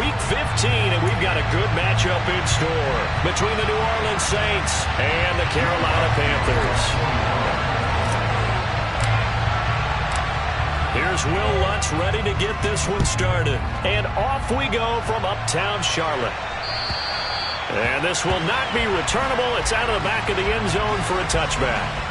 Week 15, and we've got a good matchup in store between the New Orleans Saints and the Carolina Panthers. Here's Will Lutz ready to get this one started. And off we go from uptown Charlotte. And this will not be returnable. It's out of the back of the end zone for a touchback.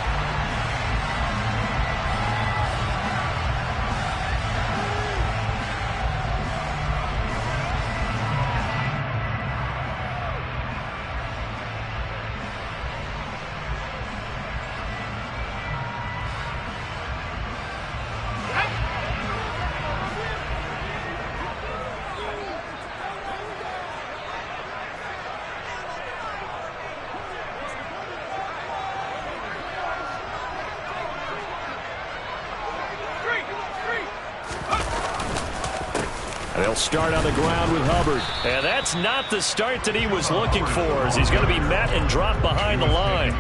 They'll start on the ground with Hubbard. And that's not the start that he was looking for, as he's going to be met and dropped behind the line.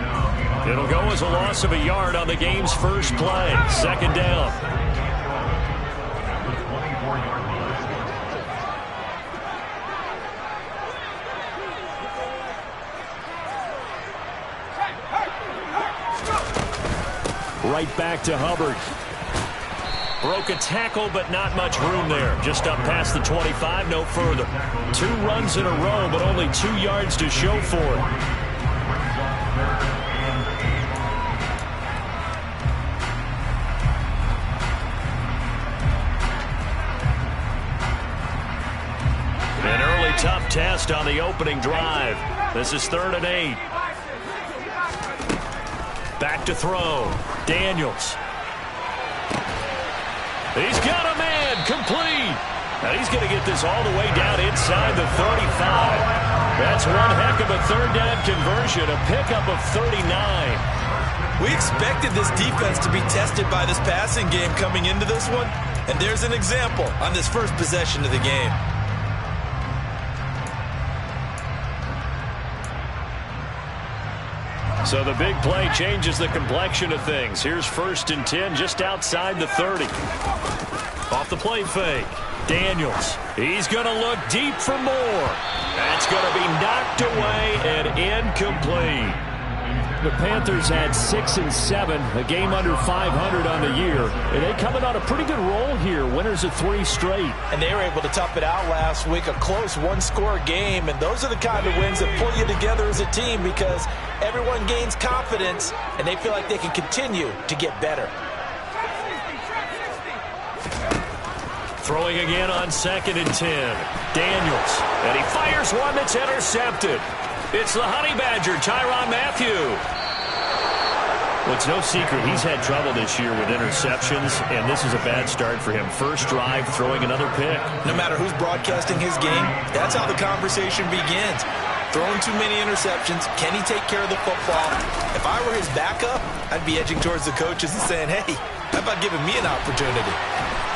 It'll go as a loss of a yard on the game's first play. Second down. Right back to Hubbard. Broke a tackle, but not much room there. Just up past the 25, no further. 2 runs in a row, but only 2 yards to show for it. An early tough test on the opening drive. This is 3rd and 8. Back to throw. Daniels. He's got a man, complete. And he's going to get this all the way down inside the 35. That's one heck of a 3rd down conversion, a pickup of 39. We expected this defense to be tested by this passing game coming into this one, and there's an example on this first possession of the game. So the big play changes the complexion of things. Here's 1st and 10 just outside the 30. Off the play fake. Daniels. He's going to look deep for more. That's going to be knocked away and incomplete. The Panthers had 6 and 7, a game under 500 on the year. And they coming on a pretty good roll here. Winners of 3 straight. And they were able to tough it out last week. A close one-score game. And those are the kind of wins that pull you together as a team because everyone gains confidence and they feel like they can continue to get better. Throwing again on 2nd and 10. Daniels. And he fires one that's intercepted. It's the Honey Badger, Tyrann Mathieu. Well, it's no secret he's had trouble this year with interceptions, and this is a bad start for him. First drive, throwing another pick. No matter who's broadcasting his game, that's how the conversation begins. Throwing too many interceptions. Can he take care of the football? If I were his backup, I'd be edging towards the coaches and saying, hey, how about giving me an opportunity?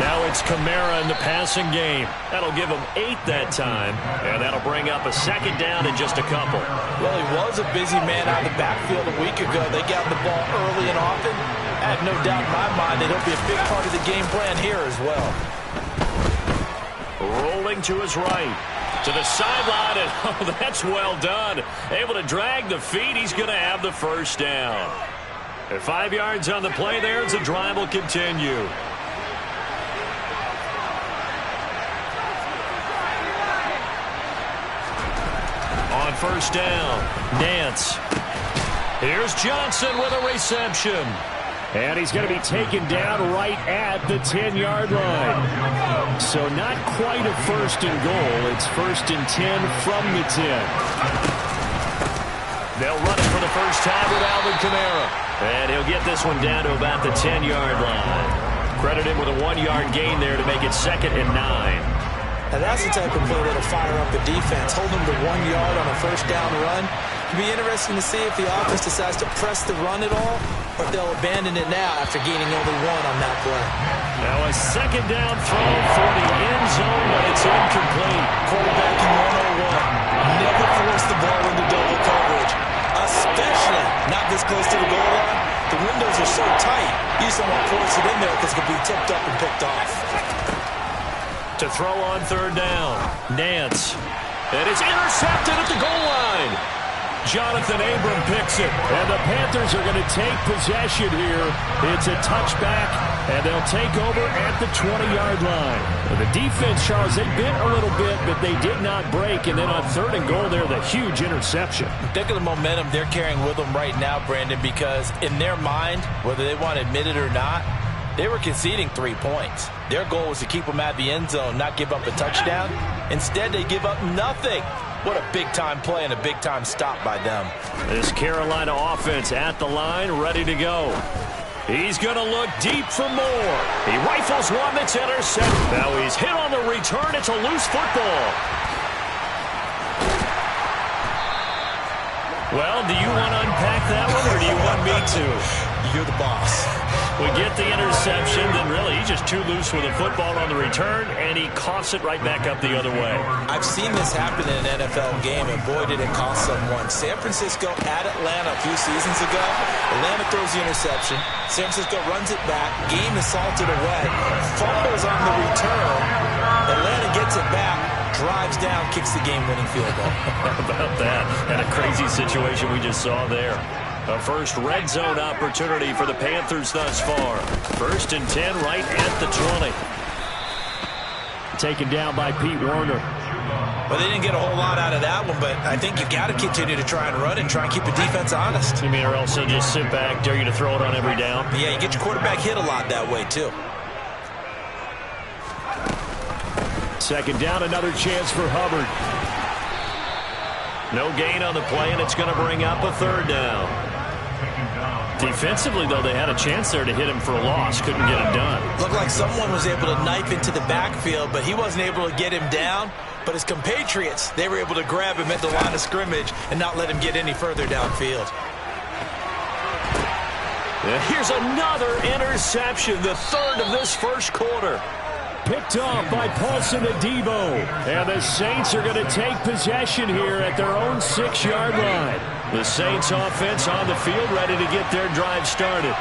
Now it's Kamara in the passing game. That'll give him 8 that time, and that'll bring up a 2nd down in just a couple. Well, he was a busy man out of the backfield a week ago. They got the ball early and often. I have no doubt in my mind that he'll be a big part of the game plan here as well. Rolling to his right. To the sideline, and oh, that's well done. Able to drag the feet. He's going to have the 1st down. And 5 yards on the play there as the drive will continue. On 1st down, Nance. Here's Johnson with a reception. And he's going to be taken down right at the 10-yard line. So not quite a 1st and goal. It's 1st and 10 from the 10. They'll run it for the first time with Alvin Kamara. And he'll get this one down to about the 10-yard line. Credit him with a 1-yard gain there to make it 2nd and 9. Now that's the type of play that'll fire up the defense. Hold them to 1 yard on a 1st down run. It'll be interesting to see if the offense decides to press the run at all or if they'll abandon it now after gaining only 1 on that play. Now a 2nd down throw for the end zone, but it's incomplete. Quarterbacking 101. Never force the ball into double coverage, especially not this close to the goal line. The windows are so tight, you just don't want to force it in there because it could be tipped up and picked off. To throw on third down. Nance. And it's intercepted at the goal line. Jonathan Abram picks it. And the Panthers are going to take possession here. It's a touchback, and they'll take over at the 20-yard line. The defense, Charles, they bit a little bit, but they did not break. And then on third and goal there, the huge interception. Think of the momentum they're carrying with them right now, Brandon, because in their mind, whether they want to admit it or not, they were conceding 3 points. Their goal was to keep them out of the end zone, not give up a touchdown. Instead, they give up nothing. What a big-time play and a big-time stop by them. This Carolina offense at the line, ready to go. He's going to look deep for more. He rifles one that's intercepted. Now he's hit on the return. It's a loose football. Well, do you want to unpack that one, or do you want me to? You're the boss. We get the interception, then really he's just too loose with a football on the return, and he coughs it right back up the other way. I've seen this happen in an NFL game, and boy, did it cost someone. San Francisco at Atlanta a few seasons ago. Atlanta throws the interception. San Francisco runs it back. Game is salted away. Fumbles on the return. Atlanta gets it back. Drives down, kicks the game-winning field goal. How about that? And a crazy situation we just saw there. A first red zone opportunity for the Panthers thus far. 1st and 10 right at the 20. Taken down by Pete Werner. Well, they didn't get a whole lot out of that one, but I think you got to continue to try and run and try and keep the defense honest. You mean, or else they'll just sit back, dare you to throw it on every down? Yeah, you get your quarterback hit a lot that way, too. 2nd down, another chance for Hubbard. No gain on the play, and it's going to bring up a 3rd down. Defensively, though, they had a chance there to hit him for a loss. Couldn't get it done. Looked like someone was able to knife into the backfield, but he wasn't able to get him down. But his compatriots, they were able to grab him at the line of scrimmage and not let him get any further downfield. And here's another interception, the 3rd of this first quarter. Picked off by Paulson Adebo. And the Saints are going to take possession here at their own 6-yard line. The Saints offense on the field, ready to get their drive started.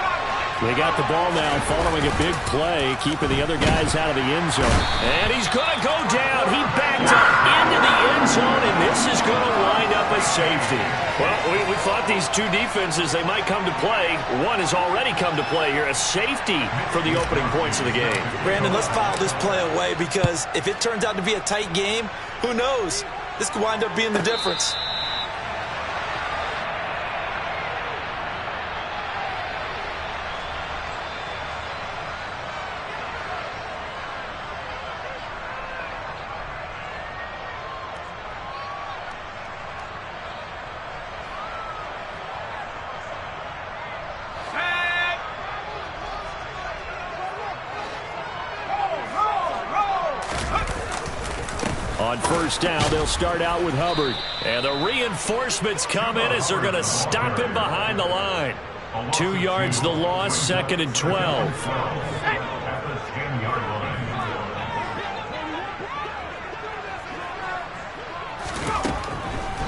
They got the ball now following a big play, keeping the other guys out of the end zone. And he's going to go down. He backed up into the end zone, and this is going to wind up a safety. Well, we thought these two defenses, they might come to play. One has already come to play here, a safety for the opening points of the game. Brandon, let's file this play away, because if it turns out to be a tight game, who knows? This could wind up being the difference. On 1st down, they'll start out with Hubbard. And the reinforcements come in as they're going to stop him behind the line. 2 yards the loss, 2nd and 12.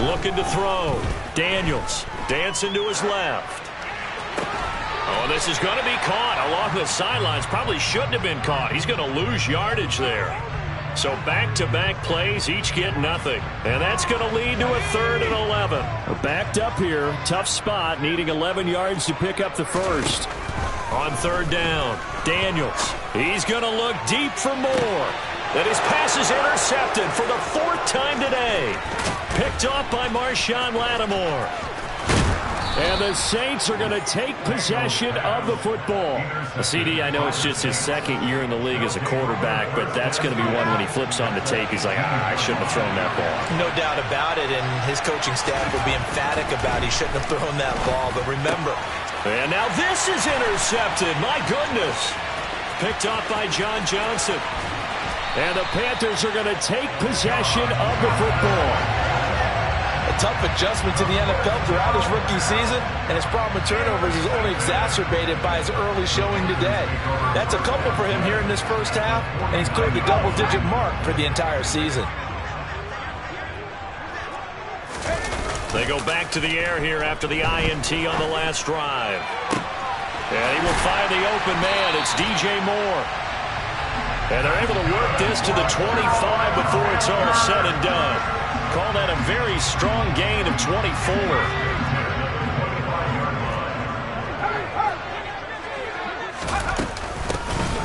Looking to throw. Daniels dancing to his left. Oh, this is going to be caught along the sidelines. Probably shouldn't have been caught. He's going to lose yardage there. So back-to-back plays, each get nothing. And that's going to lead to a 3rd and 11. We're backed up here. Tough spot, needing 11 yards to pick up the first. On 3rd down, Daniels. He's going to look deep for more. And his pass is intercepted for the 4th time today. Picked off by Marshawn Lattimore. And the Saints are going to take possession of the football. CD, I know it's just his 2nd year in the league as a quarterback, but that's going to be one when he flips on the tape. He's like, I shouldn't have thrown that ball. No doubt about it, and his coaching staff will be emphatic about he shouldn't have thrown that ball. But remember. And now this is intercepted. My goodness. Picked off by John Johnson. And the Panthers are going to take possession of the football. A tough adjustment to the NFL throughout his rookie season, and his problem with turnovers is only exacerbated by his early showing today. That's a couple for him here in this first half, and he's cleared the double-digit mark for the entire season. They go back to the air here after the INT on the last drive. And he will find the open man. It's DJ Moore. And they're able to work this to the 25 before it's all said and done. Call that a very strong gain of 24.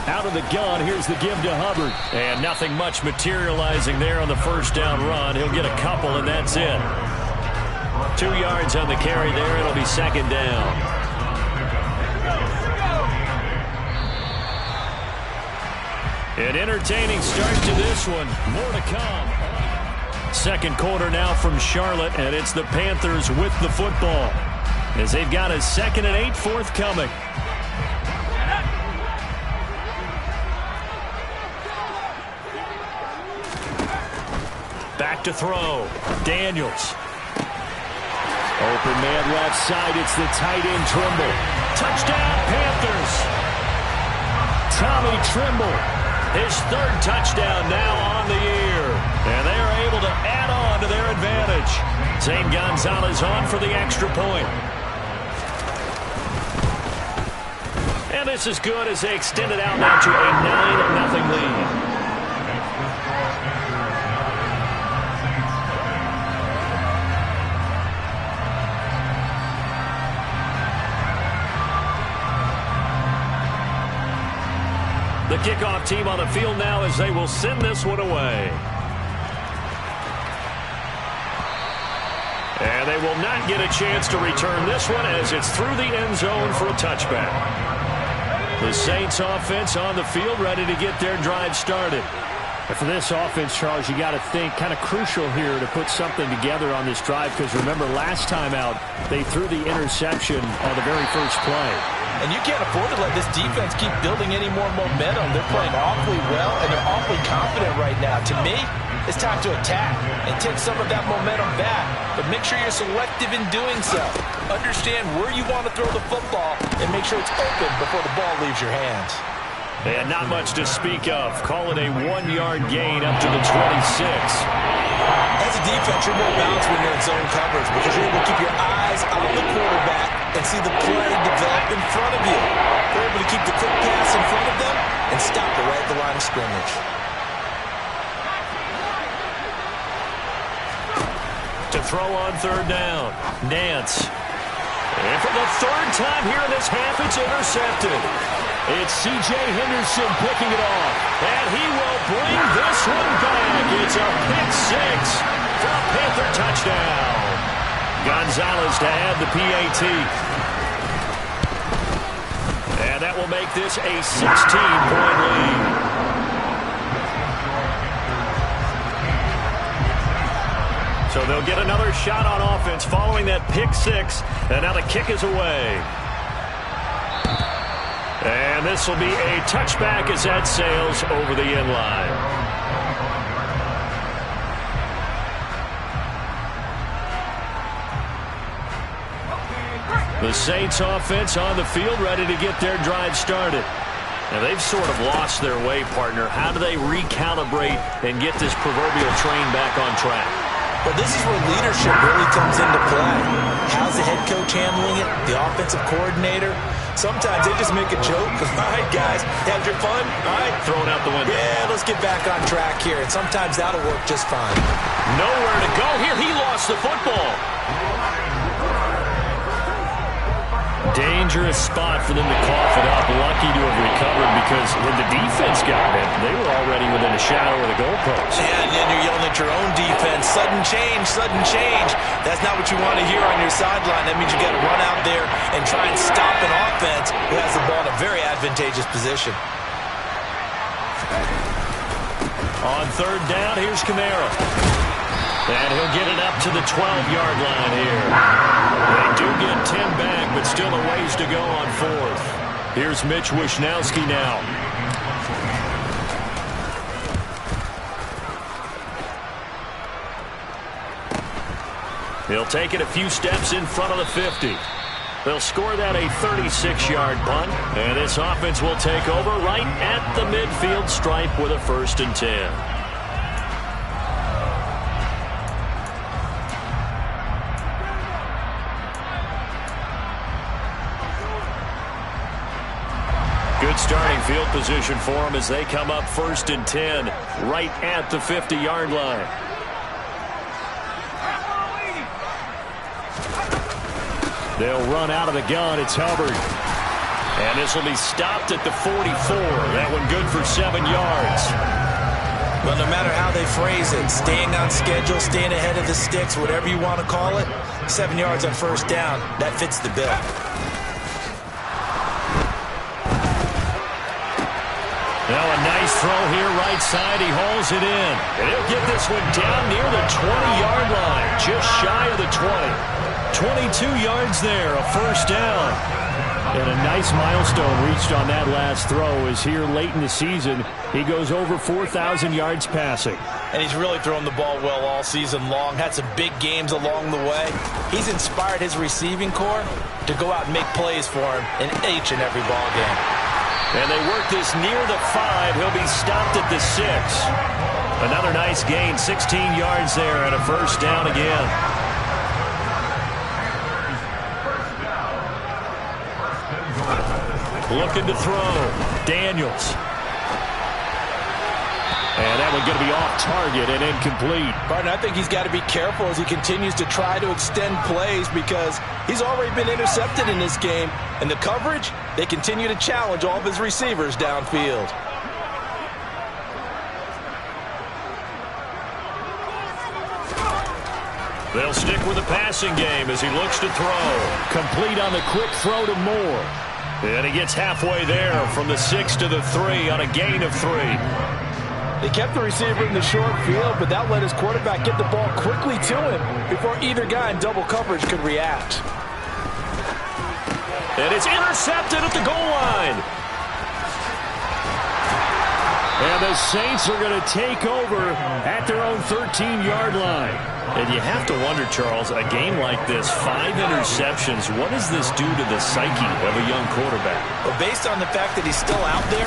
Out of the gun, here's the give to Hubbard. And nothing much materializing there on the first down run. He'll get a couple, and that's it. 2 yards on the carry there. It'll be second down. An entertaining start to this one. More to come. Second quarter now from Charlotte, and it's the Panthers with the football as they've got a 2nd and 8 forthcoming. Back to throw. Daniels. Open man left side. It's the tight end Trimble. Touchdown Panthers. Tommy Trimble. His 3rd touchdown now on the year. And they are able to add on to their advantage. Zane Gonzalez on for the extra point. And this is good as they extend it out now to a 9-0 lead. The kickoff team on the field now as they will send this one away. And they will not get a chance to return this one as it's through the end zone for a touchback. The Saints offense on the field ready to get their drive started. And for this offense, Charles, you got to think kind of crucial here to put something together on this drive because remember last time out they threw the interception on the very first play. And you can't afford to let this defense keep building any more momentum. They're playing awfully well, and they're awfully confident right now. To me, it's time to attack and take some of that momentum back. But make sure you're selective in doing so. Understand where you want to throw the football and make sure it's open before the ball leaves your hands. And not much to speak of. Call it a 1-yard gain up to the 26. As a defense, you're more balanced when you're in zone coverage because you're able to keep your eyes on the quarterback and see the play develop in front of you. You're able to keep the quick pass in front of them and stop it right at the line of scrimmage. To throw on 3rd down, Nance. And for the 3rd time here in this half, it's intercepted. It's C.J. Henderson picking it off, and he will bring this one back. It's a pick 6 for a Panther touchdown. Gonzalez to add the PAT. And that will make this a 16-point lead. So they'll get another shot on offense following that pick 6, and now the kick is away. And this will be a touchback as that sails over the end line. The Saints offense on the field ready to get their drive started. Now they've sort of lost their way, partner. How do they recalibrate and get this proverbial train back on track? Well, this is where leadership really comes into play. How's the head coach handling it? The offensive coordinator? Sometimes they just make a joke. All right, guys, had your fun? All right. Throw it out the window. Yeah, let's get back on track here. And sometimes that'll work just fine. Nowhere to go here. He lost the football. Dangerous spot for them to cough it up. Lucky to have recovered because when the defense got it, they were already within a shadow of the goalpost. Yeah, and then you're yelling at your own defense. Sudden change, sudden change. That's not what you want to hear on your sideline. That means you got to run out there and try and stop an offense who has the ball in a very advantageous position. On 3rd down, here's Kamara. And he'll get it up to the 12-yard line here. They do get 10 back, but still a ways to go on 4th. Here's Mitch Wishnowski now. He'll take it a few steps in front of the 50. They'll score that a 36-yard punt, and this offense will take over right at the midfield stripe with a 1st and 10. starting field position for them as they come up 1st and 10 right at the 50-yard line. They'll run out of the gun. It's Hubbard. And this will be stopped at the 44. That one good for 7 yards. Well, no matter how they phrase it, staying on schedule, staying ahead of the sticks, whatever you want to call it, 7 yards on 1st down, that fits the bill. Now a nice throw here, right side. He hauls it in. And he'll get this one down near the 20-yard line, just shy of the 20. 22 yards there, a 1st down. And a nice milestone reached on that last throw as here late in the season, he goes over 4,000 yards passing. And he's really thrown the ball well all season long, had some big games along the way. He's inspired his receiving corps to go out and make plays for him in each and every ball game. And they work this near the 5. He'll be stopped at the 6. Another nice gain, 16 yards there and a 1st down again. Looking to throw. Daniels. And that one going to be off target and incomplete. Partner, I think he's got to be careful as he continues to try to extend plays because he's already been intercepted in this game. And the coverage, they continue to challenge all of his receivers downfield. They'll stick with the passing game as he looks to throw. Complete on the quick throw to Moore. And he gets halfway there from the 6 to the 3 on a gain of 3. They kept the receiver in the short field, but that let his quarterback get the ball quickly to him before either guy in double coverage could react. And it's intercepted at the goal line. And the Saints are going to take over at their own 13-yard line. And you have to wonder, Charles, a game like this, 5 interceptions, what does this do to the psyche of a young quarterback? Well, based on the fact that he's still out there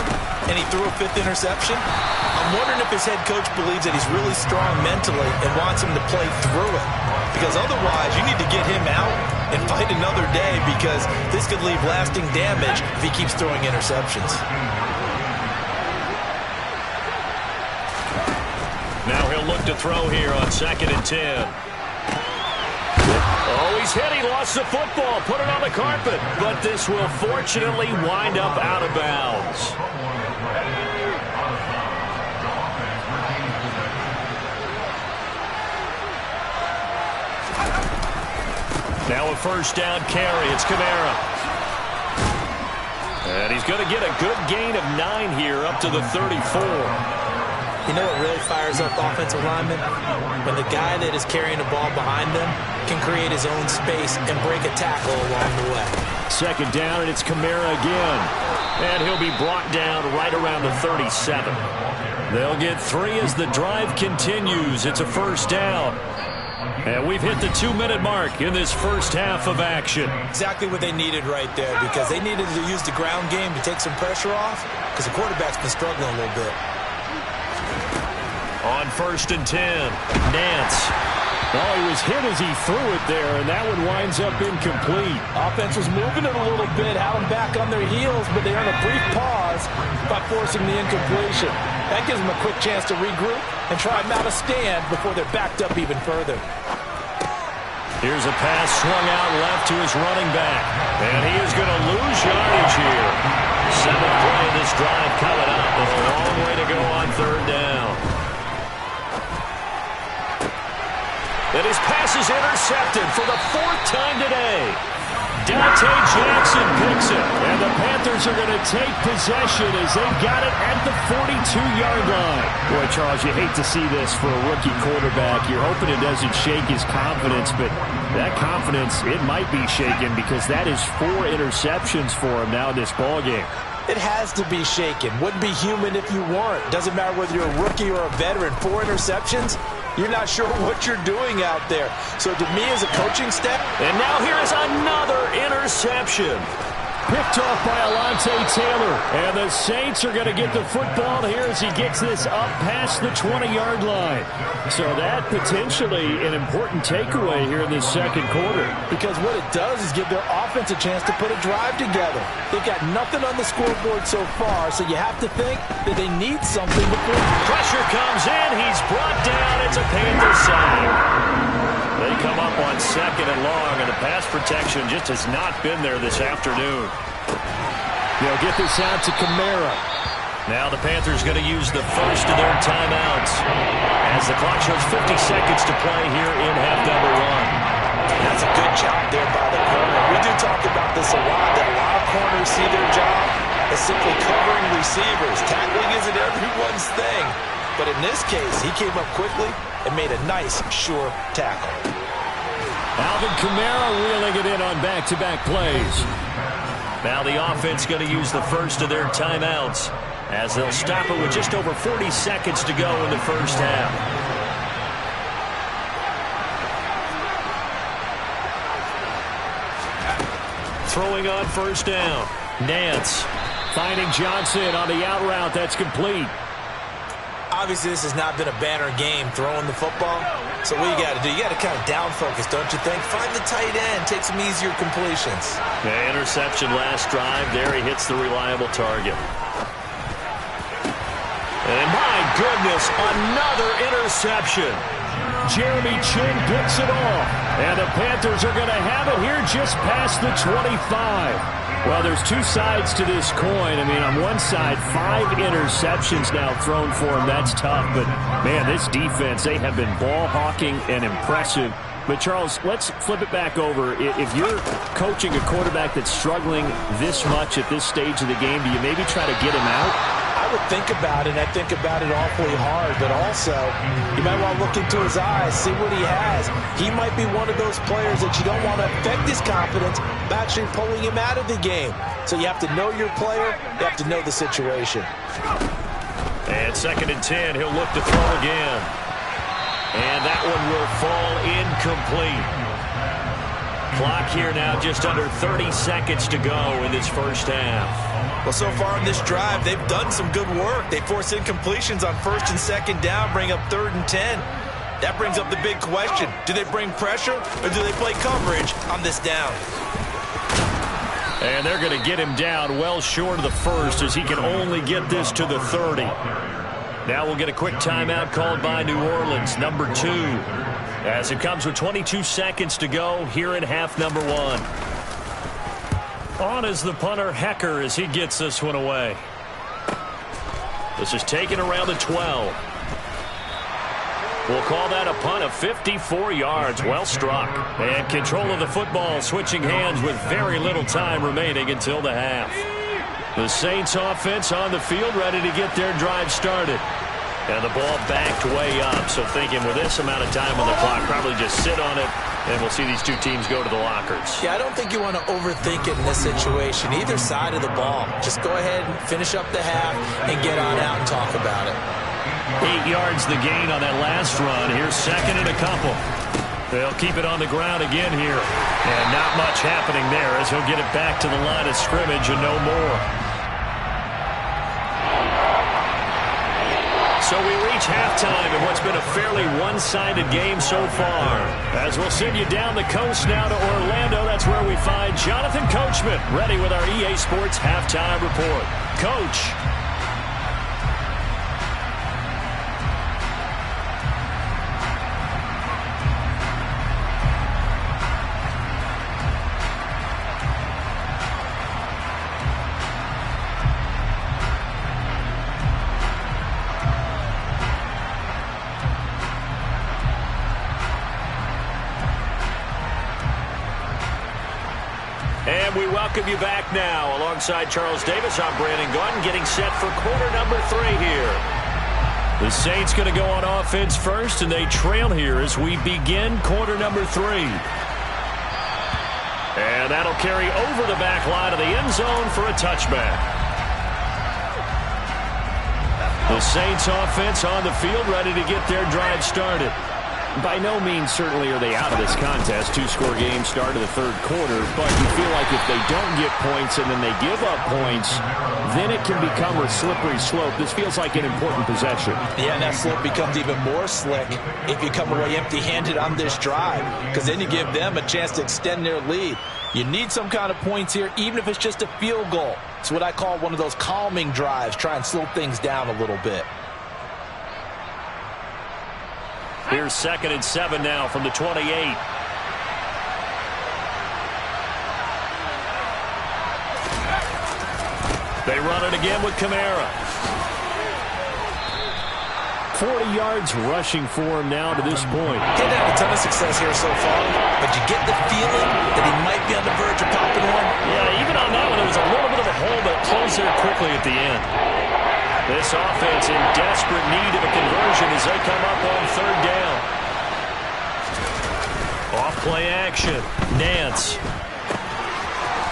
and he threw a 5th interception, I'm wondering if his head coach believes that he's really strong mentally and wants him to play through it. Because otherwise, you need to get him out and fight another day because this could leave lasting damage if he keeps throwing interceptions. Now he'll look to throw here on 2nd and 10. Oh, he's hit. He lost the football. Put it on the carpet. But this will fortunately wind up out of bounds. Now a 1st down carry. It's Kamara. And he's going to get a good gain of 9 here up to the 34. You know what really fires up offensive linemen? When the guy that is carrying the ball behind them can create his own space and break a tackle along the way. 2nd down, and it's Kamara again. And he'll be brought down right around the 37. They'll get 3 as the drive continues. It's a 1st down. And we've hit the 2-minute mark in this first half of action. Exactly what they needed right there because they needed to use the ground game to take some pressure off because the quarterback's been struggling a little bit. On 1st and 10, Nance. Oh, he was hit as he threw it there, and that one winds up incomplete. Offense was moving it a little bit, had them back on their heels, but they earned a brief pause by forcing the incompletion. That gives them a quick chance to regroup and try and mount a stand before they're backed up even further. Here's a pass swung out left to his running back, and he is going to lose yardage here. 7th play of this drive coming up, with a long way to go on 3rd down. And his pass is intercepted for the 4th time today. Dante Jackson picks it. And the Panthers are going to take possession as they got it at the 42-yard line. Boy, Charles, you hate to see this for a rookie quarterback. You're hoping it doesn't shake his confidence, but that confidence, it might be shaken because that is 4 interceptions for him now in this ballgame. It has to be shaken. Wouldn't be human if you weren't. Doesn't matter whether you're a rookie or a veteran. 4 interceptions, you're not sure what you're doing out there. So to me as a coaching staff. And now here is another interception. Picked off by Alontae Taylor. And the Saints are going to get the football here as he gets this up past the 20-yard line. So that potentially an important takeaway here in this second quarter. Because what it does is give their offense a chance to put a drive together. They've got nothing on the scoreboard so far, so you have to think that they need something before. Pressure comes in. He's brought down. It's a Panthers sack. They come up on second and long, and the pass protection just has not been there this afternoon. They'll get this out to Kamara. Now the Panthers going to use the first of their timeouts as the clock shows 50 seconds to play here in half number one. That's a good job there by the corner. We do talk about this a lot, that a lot of corners see their job as simply covering receivers. Tackling isn't everyone's thing. But in this case, he came up quickly and made a nice, sure tackle. Alvin Kamara reeling it in on back-to-back plays. Now the offense going to use the first of their timeouts as they'll stop it with just over 40 seconds to go in the first half. Throwing on first down. Nance finding Johnson on the out route. That's complete. Obviously, this has not been a banner game throwing the football. So what you got to do, you got to kind of down focus, don't you think? Find the tight end, take some easier completions. Yeah, interception last drive. There he hits the reliable target. And my goodness, another interception. Jeremy Chin picks it off. And the Panthers are going to have it here just past the 25. Well, there's two sides to this coin. I mean, on one side, 5 interceptions now thrown for him. That's tough. But, man, this defense, they have been ball hawking and impressive. But, Charles, let's flip it back over. If you're coaching a quarterback that's struggling this much at this stage of the game, do you maybe try to get him out? I would think about it, and I think about it awfully hard, but also you might want to look into his eyes, see what he has. He might be one of those players that you don't want to affect his confidence by actually pulling him out of the game. So you have to know your player, you have to know the situation. And 2nd and 10, he'll look to throw again. And that one will fall incomplete. Clock here now just under 30 seconds to go in this first half. Well, so far in this drive, they've done some good work. They force incompletions on 1st and 2nd down, bring up 3rd and 10. That brings up the big question. Do they bring pressure or do they play coverage on this down? And they're going to get him down well short of the first as he can only get this to the 30. Now we'll get a quick timeout called by New Orleans, number 2. As it comes with 22 seconds to go here in half number one. On is the punter, Hecker, as he gets this one away. This is taken around the 12. We'll call that a punt of 54 yards. Well struck. And control of the football switching hands with very little time remaining until the half. The Saints offense on the field ready to get their drive started. And the ball backed way up. So thinking with this amount of time on the clock, probably just sit on it, and we'll see these two teams go to the lockers. Yeah, I don't think you want to overthink it in this situation. Either side of the ball. Just go ahead and finish up the half and get on out and talk about it. 8 yards the gain on that last run. Here's 2nd and a couple. They'll keep it on the ground again here. And not much happening there as he'll get it back to the line of scrimmage and no more. So we reach halftime in what's been a fairly one-sided game so far. As we'll send you down the coast now to Orlando, that's where we find Jonathan Coachman ready with our EA Sports Halftime Report. Coach. And we welcome you back now. Alongside Charles Davis, I'm Brandon Gaudin, getting set for quarter number 3 here. The Saints going to go on offense first, and they trail here as we begin quarter number 3. And that'll carry over the back line of the end zone for a touchback. The Saints offense on the field ready to get their drive started. By no means certainly are they out of this contest. Two-score game start of the third quarter, but you feel like if they don't get points and then they give up points, then it can become a slippery slope. This feels like an important possession. Yeah, and that slope becomes even more slick if you come away empty-handed on this drive, because then you give them a chance to extend their lead. You need some kind of points here, even if it's just a field goal. It's what I call one of those calming drives. Try and slow things down a little bit. Here's 2nd and 7 now from the 28. They run it again with Kamara. 40 yards rushing for him now to this point. He's had a ton of success here so far, but you get the feeling that he might be on the verge of popping one. Yeah, even on that one, there was a little bit of a hole, but it closed there quickly at the end. This offense in desperate need of a conversion as they come up on 3rd down. Off play action. Nance.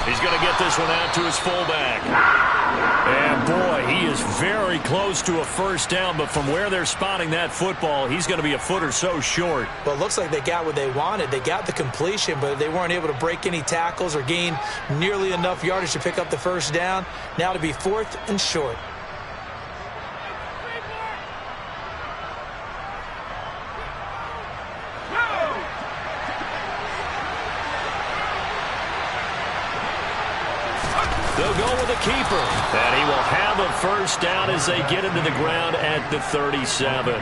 He's going to get this one out to his fullback. And boy, he is very close to a 1st down, but from where they're spotting that football, he's going to be a foot or so short. Well, it looks like they got what they wanted. They got the completion, but they weren't able to break any tackles or gain nearly enough yardage to pick up the 1st down. Now to be 4th and short. They'll go with a keeper. And he will have a 1st down as they get into the ground at the 37.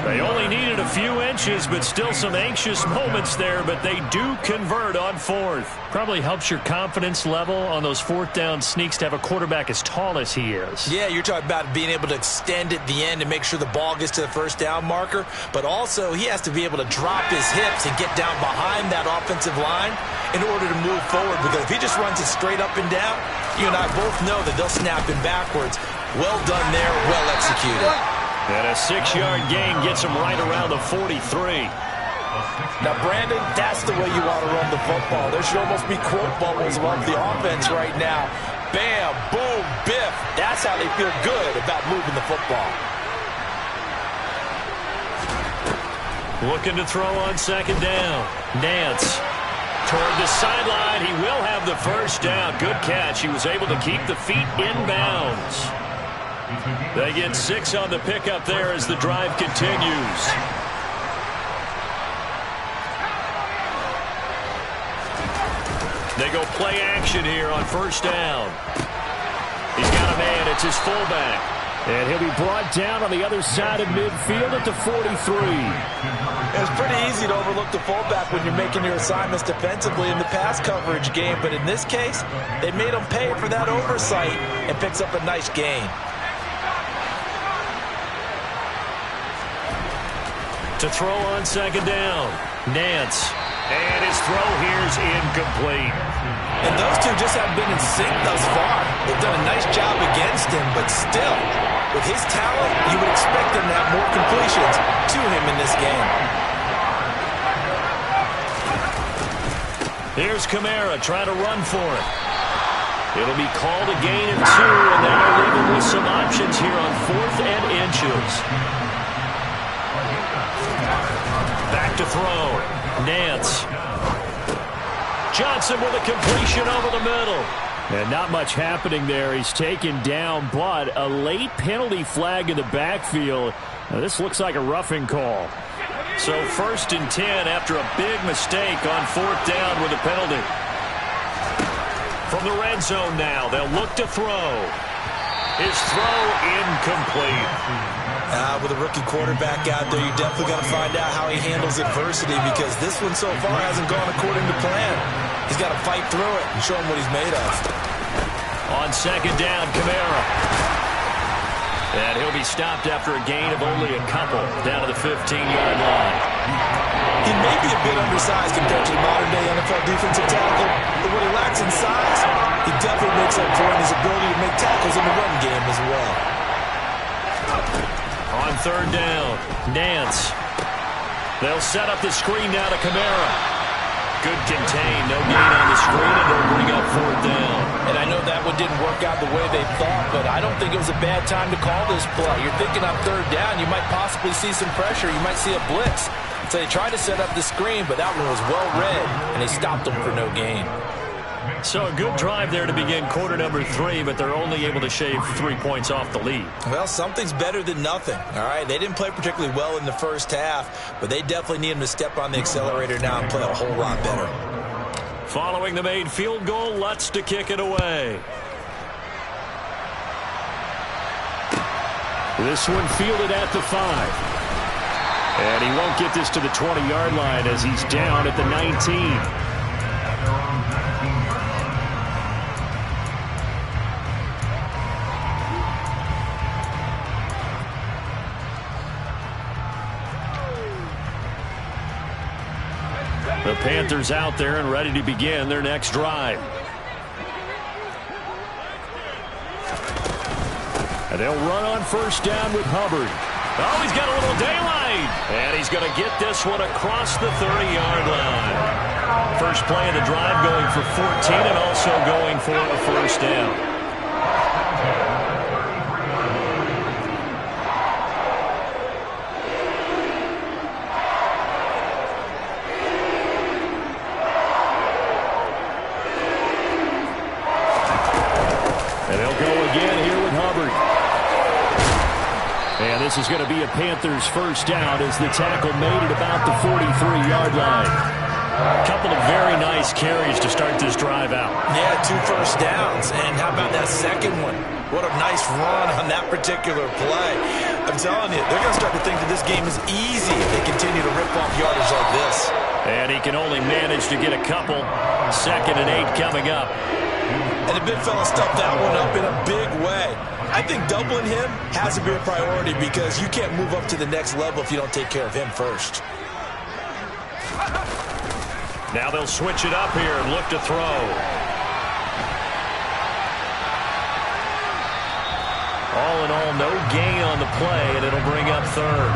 They only needed a few inches, but still some anxious moments there, but they do convert on 4th. Probably helps your confidence level on those 4th down sneaks to have a quarterback as tall as he is. Yeah, you're talking about being able to extend at the end and make sure the ball gets to the 1st down marker, but also he has to be able to drop his hips and get down behind that offensive line in order to move forward, because if he just runs it straight up and down, you and I both know that they'll snap him backwards. Well done there, well executed. And a 6-yard gain gets him right around the 43. Now, Brandon, that's the way you want to run the football. There should almost be quote bubbles above the offense right now. Bam, boom, biff. That's how they feel good about moving the football. Looking to throw on 2nd down. Nance. Toward the sideline, he will have the 1st down. Good catch. He was able to keep the feet in bounds. They get 6 on the pickup there as the drive continues. They go play action here on 1st down. He's got a man. It's his fullback. And he'll be brought down on the other side of midfield at the 43. It's pretty easy to overlook the fullback when you're making your assignments defensively in the pass coverage game, but in this case, they made him pay for that oversight and picks up a nice gain. To throw on 2nd down, Nance. And his throw here's incomplete. And those two just haven't been in sync thus far. They've done a nice job against him, but still, with his talent, you would expect them to have more completions to him in this game. Here's Kamara trying to run for it. It'll be called a gain of 2, and that'll leave him with some options here on 4th and inches. Back to throw. Nance. Johnson with a completion over the middle. And not much happening there. He's taken down, but a late penalty flag in the backfield. Now, this looks like a roughing call. So 1st and 10 after a big mistake on 4th down with a penalty. From the red zone now, they'll look to throw. His throw incomplete. With a rookie quarterback out there, you definitely got to find out how he handles adversity, because this one so far hasn't gone according to plan. He's got to fight through it and show him what he's made of. On 2nd down, Kamara. And he'll be stopped after a gain of only a couple down to the 15-yard line. He may be a bit undersized compared to the modern-day NFL defensive tackle, but what he lacks in size, he definitely makes up for in his ability to make tackles in the run game as well. On 3rd down, Nance. They'll set up the screen now to Kamara. Good contain, no gain on the screen, and they'll bring up 4th down. And I know that one didn't work out the way they thought, but I don't think it was a bad time to call this play. You're thinking on 3rd down, you might possibly see some pressure. You might see a blitz. It's So they tried to set up the screen, but that one was well read, and they stopped them for no gain. So a good drive there to begin quarter number 3, but they're only able to shave 3 points off the lead. Well, something's better than nothing, all right? They didn't play particularly well in the first half, but they definitely need them to step on the accelerator now and play a whole lot better. Following the made field goal, Lutz to kick it away. This one fielded at the 5. And he won't get this to the 20-yard line as he's down at the 19. The Panthers out there and ready to begin their next drive. And they'll run on first down with Hubbard. Oh, he's got a little daylight. And he's going to get this one across the 30-yard line. First play of the drive going for 14 and also going for a first down. And this is going to be a Panthers first down as the tackle made it about the 43-yard line. A couple of very nice carries to start this drive out. Yeah, 2 first downs. And how about that second one? What a nice run on that particular play. I'm telling you, they're going to start to think that this game is easy if they continue to rip off yardage like this. And he can only manage to get a couple. 2nd and 8 coming up. And the big fella stuffed that one up in a big way. I think doubling him has to be a priority because you can't move up to the next level if you don't take care of him first. Now they'll switch it up here and look to throw. All in all, no gain on the play, and it'll bring up 3rd.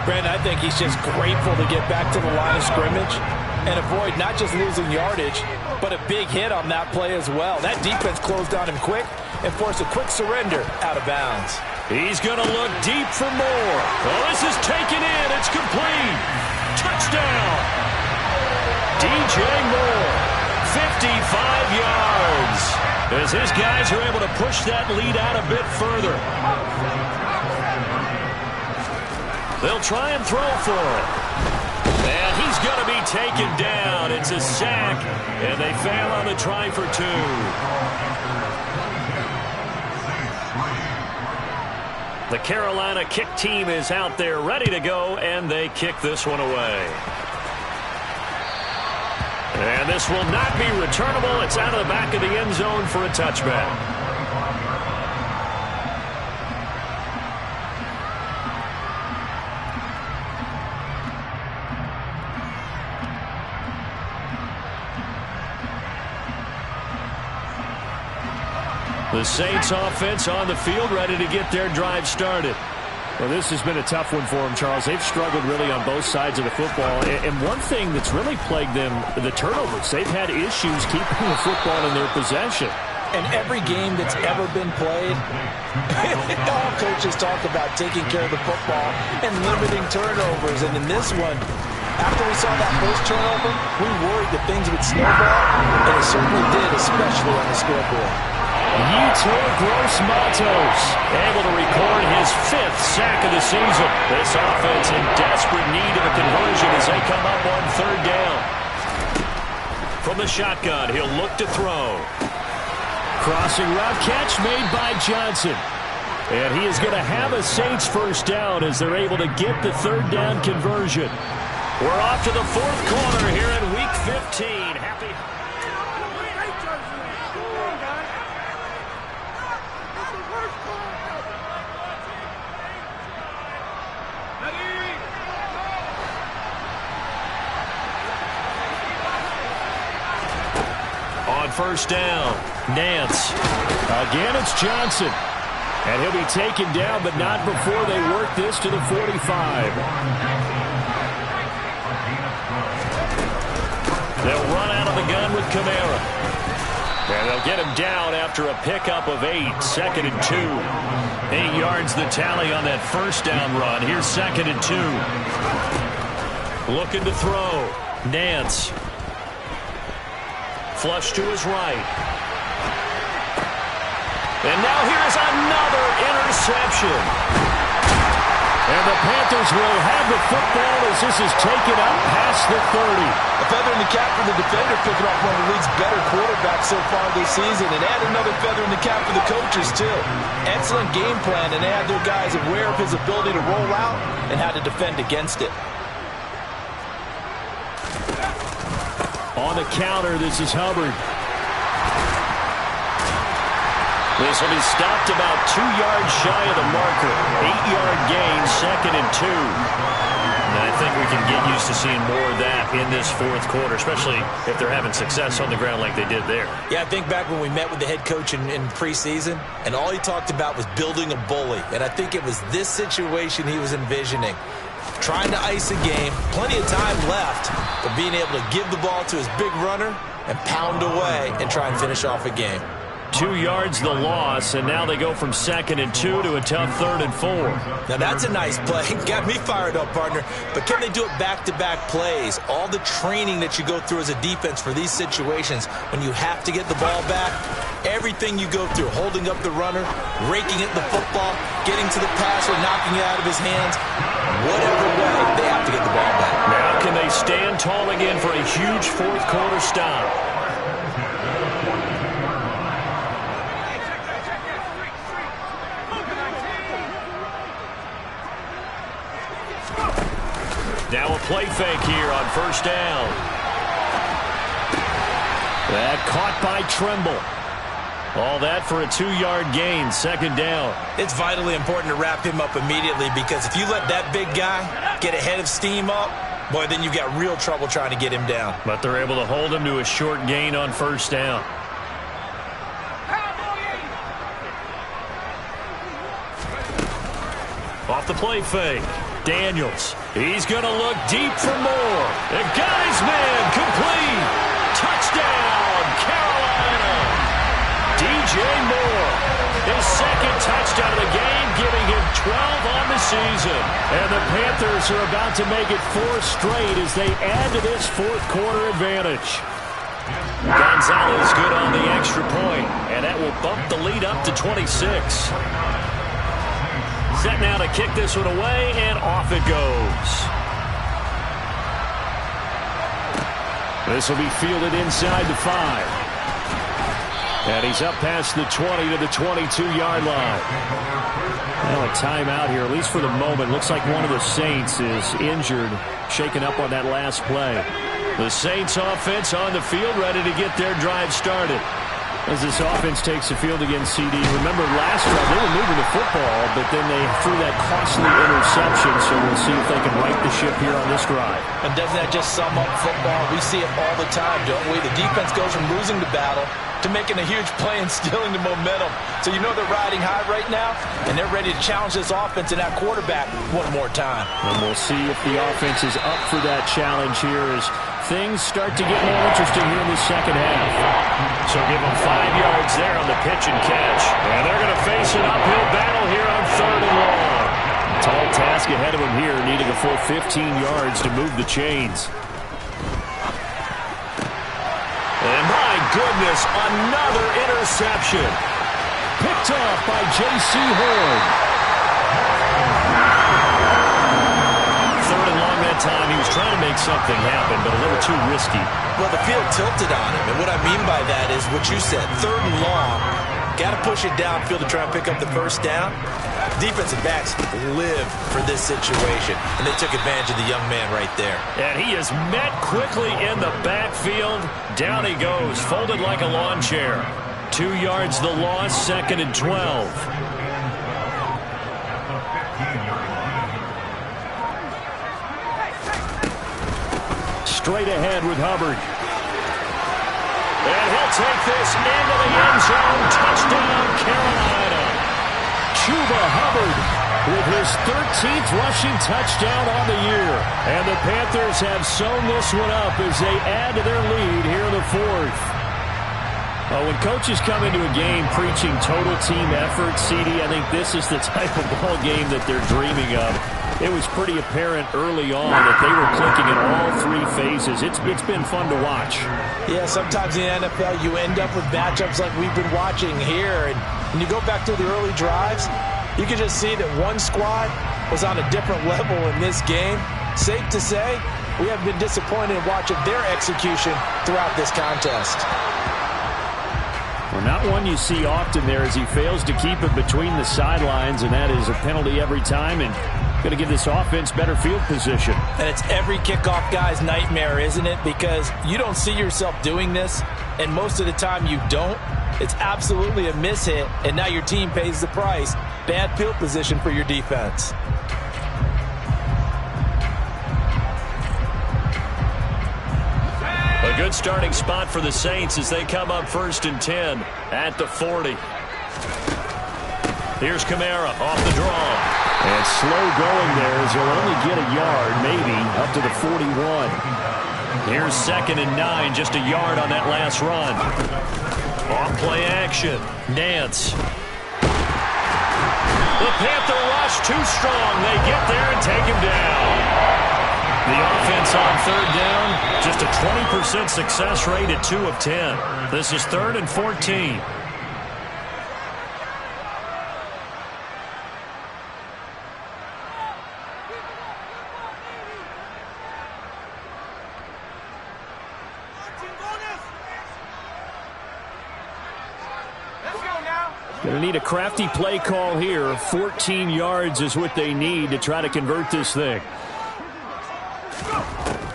Brandon, I think he's just grateful to get back to the line of scrimmage and avoid not just losing yardage, but a big hit on that play as well. That defense closed on him quick and forced a quick surrender out of bounds. He's going to look deep for more. Oh, this is taken in. It's complete. Touchdown. DJ Moore, 55 yards. As his guys are able to push that lead out a bit further. They'll try and throw for it. And he's going to be taken down. It's a sack, and they fail on the try for 2. The Carolina kick team is out there ready to go, and they kick this one away. And this will not be returnable. It's out of the back of the end zone for a touchback. The Saints offense on the field ready to get their drive started. Well, this has been a tough one for them, Charles. They've struggled really on both sides of the football. And one thing that's really plagued them, the turnovers. They've had issues keeping the football in their possession. And every game that's ever been played, all coaches talk about taking care of the football and limiting turnovers. And in this one, after we saw that first turnover, we worried that things would snowball, and it certainly did, especially on the scoreboard. Yetur Gross-Matos able to record his 5th sack of the season. This offense in desperate need of a conversion as they come up on 3rd down. From the shotgun, he'll look to throw. Crossing route catch made by Johnson. And he is going to have a Saints first down as they're able to get the 3rd down conversion. We're off to the 4th quarter here in Week 15. Happy. On first down, Nance. Again, it's Johnson. And he'll be taken down, but not before they work this to the 45. They'll run out of the gun with Kamara. And they'll get him down after a pickup of 8. 2nd and 2. 8 yards the tally on that first down run. Here's 2nd and 2. Looking to throw. Nance. Flush to his right. And now here's another interception. And the Panthers will have the football as this is taken up past the 30. A feather in the cap for the defender, picking off one of the league's better quarterbacks so far this season. And add another feather in the cap for the coaches, too. Excellent game plan, and they had their guys aware of his ability to roll out and how to defend against it. On the counter, this is Hubbard. This will be stopped about 2 yards shy of the marker. 8-yard gain, 2nd and 2. And I think we can get used to seeing more of that in this fourth quarter, especially if they're having success on the ground like they did there. Yeah, I think back when we met with the head coach in preseason, and all he talked about was building a bully. And I think it was this situation he was envisioning. Trying to ice a game, plenty of time left, but being able to give the ball to his big runner and pound away and try and finish off a game. 2 yards the loss, and now they go from 2nd and 2 to a tough 3rd and 4. Now that's a nice play. Got me fired up, partner. But can they do it back-to-back plays? All the training that you go through as a defense for these situations, when you have to get the ball back, everything you go through, holding up the runner, raking at the football, getting to the passer, knocking it out of his hands, whatever way, they have to get the ball back. Now can they stand tall again for a huge fourth quarter stop? Now a play fake here on 1st down. That caught by Trimble. All that for a 2-yard gain, 2nd down. It's vitally important to wrap him up immediately, because if you let that big guy get ahead of steam up, boy, then you've got real trouble trying to get him down. But they're able to hold him to a short gain on 1st down. Off the play fake. Daniels. He's going to look deep for more. And got his man complete. Touchdown, Carolina. DJ Moore. His 2nd touchdown of the game, giving him 12 on the season. And the Panthers are about to make it 4 straight as they add to this fourth quarter advantage. Gonzalez good on the extra point, and that will bump the lead up to 26. Set now to kick this one away, and off it goes. This will be fielded inside the 5. And he's up past the 20 to the 22-yard line. Now a timeout here, at least for the moment. Looks like one of the Saints is injured, shaken up on that last play. The Saints offense on the field, ready to get their drive started. As this offense takes the field against CD. Remember last drive, they were moving the football, but then they threw that costly interception, so we'll see if they can right the ship here on this drive. And doesn't that just sum up football? We see it all the time, don't we? The defense goes from losing the battle to making a huge play and stealing the momentum. So you know they're riding high right now, and they're ready to challenge this offense and that quarterback one more time. And we'll see if the offense is up for that challenge here as things start to get more interesting here in the second half. So give them 5 yards there on the pitch and catch. And they're going to face an uphill battle here on 3rd and long. Tall task ahead of them here, needing a full 15 yards to move the chains. And my goodness, another interception. Picked off by J.C. Horn. 3rd and long that time. He was trying to make something happen, but a little too risky. Well, the field tilted on him, and what I mean by that is what you said, 3rd and long. Got to push it downfield to try and pick up the 1st down. Defensive backs live for this situation, and they took advantage of the young man right there. And he is met quickly in the backfield. Down he goes, folded like a lawn chair. 2 yards the loss, 2nd and 12. Straight ahead with Hubbard. And he'll take this into the end zone. Touchdown, Carolina. Chuba Hubbard with his 13th rushing touchdown on the year. And the Panthers have sewn this one up as they add to their lead here in the 4th. When coaches come into a game preaching total team effort, CD, I think this is the type of ball game that they're dreaming of. It was pretty apparent early on that they were clicking in all three phases. It's been fun to watch. Yeah, sometimes in the NFL you end up with matchups like we've been watching here. And when you go back to the early drives, you can just see that one squad was on a different level in this game. Safe to say, we have been disappointed in watching their execution throughout this contest. Well, not one you see often there as he fails to keep it between the sidelines, and that is a penalty every time, and going to give this offense better field position. And it's every kickoff guy's nightmare, isn't it? Because you don't see yourself doing this, and most of the time you don't. It's absolutely a mishit, and now your team pays the price. Bad field position for your defense. A good starting spot for the Saints as they come up 1st and 10 at the 40. Here's Kamara off the draw. And slow going there as he'll only get a yard, maybe, up to the 41. Here's 2nd and 9, just a yard on that last run. Off play action. Nance. The Panther rush too strong. They get there and take him down. The offense on 3rd down, just a 20% success rate at 2 of 10. This is 3rd and 14. Going to need a crafty play call here. 14 yards is what they need to try to convert this thing.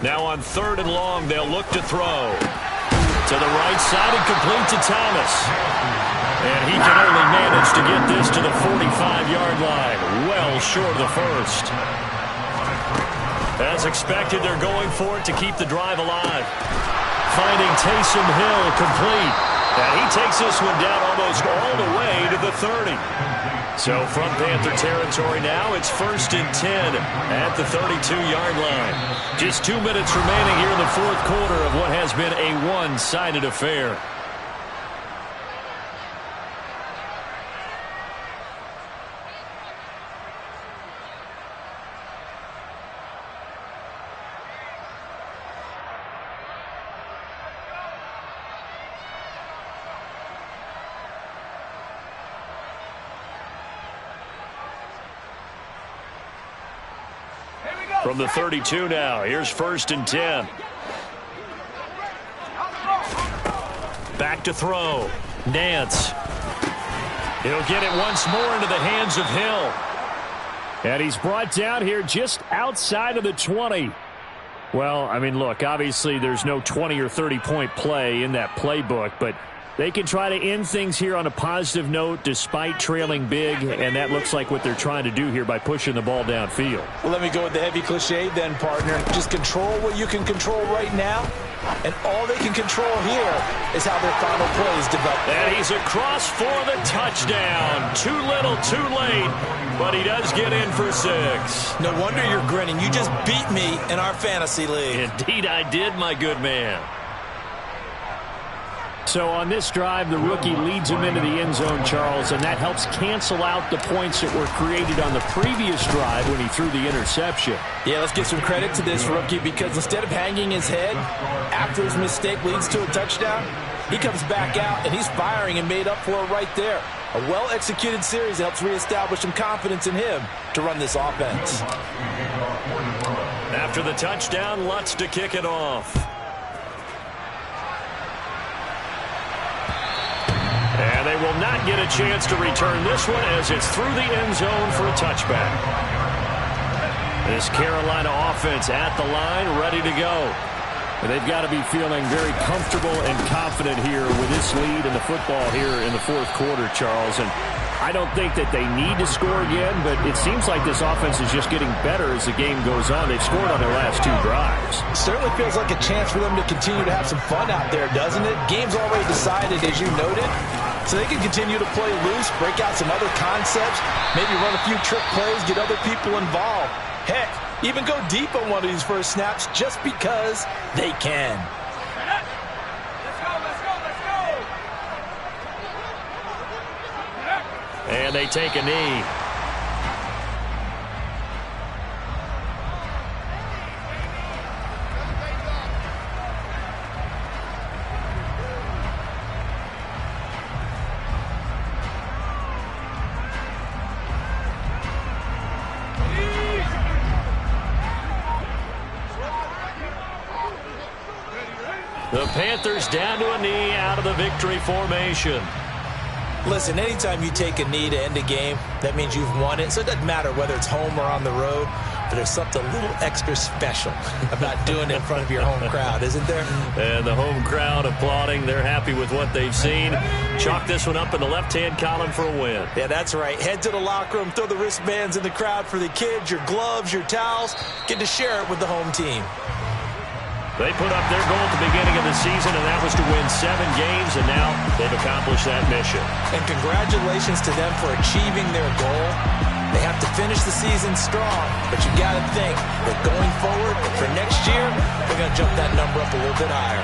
Now on 3rd and long, they'll look to throw. To the right side and complete to Thomas. And he can only manage to get this to the 45-yard line. Well short of the first. As expected, they're going for it to keep the drive alive. Finding Taysom Hill complete. And he takes this one down almost all the way to the 30. So from Panther territory now, it's 1st and 10 at the 32-yard line. Just 2 minutes remaining here in the 4th quarter of what has been a one-sided affair. From the 32 now, here's 1st and 10. Back to throw. Nance. He'll get it once more into the hands of Hill. And he's brought down here just outside of the 20. Well, I mean, look, obviously there's no 20 or 30-point play in that playbook, but they can try to end things here on a positive note despite trailing big, and that looks like what they're trying to do here by pushing the ball downfield. Well, let me go with the heavy cliche then, partner. Just control what you can control right now, and all they can control here is how their final plays develop. And he's across for the touchdown. Too little, too late, but he does get in for 6. No wonder you're grinning. You just beat me in our fantasy league. Indeed I did, my good man. So on this drive, the rookie leads him into the end zone, Charles, and that helps cancel out the points that were created on the previous drive when he threw the interception. Yeah, let's give some credit to this rookie because instead of hanging his head after his mistake leads to a touchdown, he comes back out and he's firing and made up for it right there. A well-executed series helps reestablish some confidence in him to run this offense. After the touchdown, Lutz to kick it off. And they will not get a chance to return this one as it's through the end zone for a touchback. This Carolina offense at the line, ready to go. And they've got to be feeling very comfortable and confident here with this lead in the football here in the 4th quarter, Charles. And I don't think that they need to score again, but it seems like this offense is just getting better as the game goes on. They've scored on their last 2 drives. It certainly feels like a chance for them to continue to have some fun out there, doesn't it? Game's already decided, as you noted. So they can continue to play loose, break out some other concepts, maybe run a few trick plays, get other people involved. Heck, even go deep on one of these first snaps just because they can. And they take a knee. The Panthers down to a knee out of the victory formation. Listen, anytime you take a knee to end a game, that means you've won it. So it doesn't matter whether it's home or on the road, but there's something a little extra special about doing it in front of your home crowd, isn't there? And the home crowd applauding. They're happy with what they've seen. Chalk this one up in the left-hand column for a win. Yeah, that's right. Head to the locker room, throw the wristbands in the crowd for the kids, your gloves, your towels. Get to share it with the home team. They put up their goal at the beginning of the season, and that was to win 7 games, and now they've accomplished that mission. And congratulations to them for achieving their goal. They have to finish the season strong, but you got to think that going forward for next year, they're going to jump that number up a little bit higher.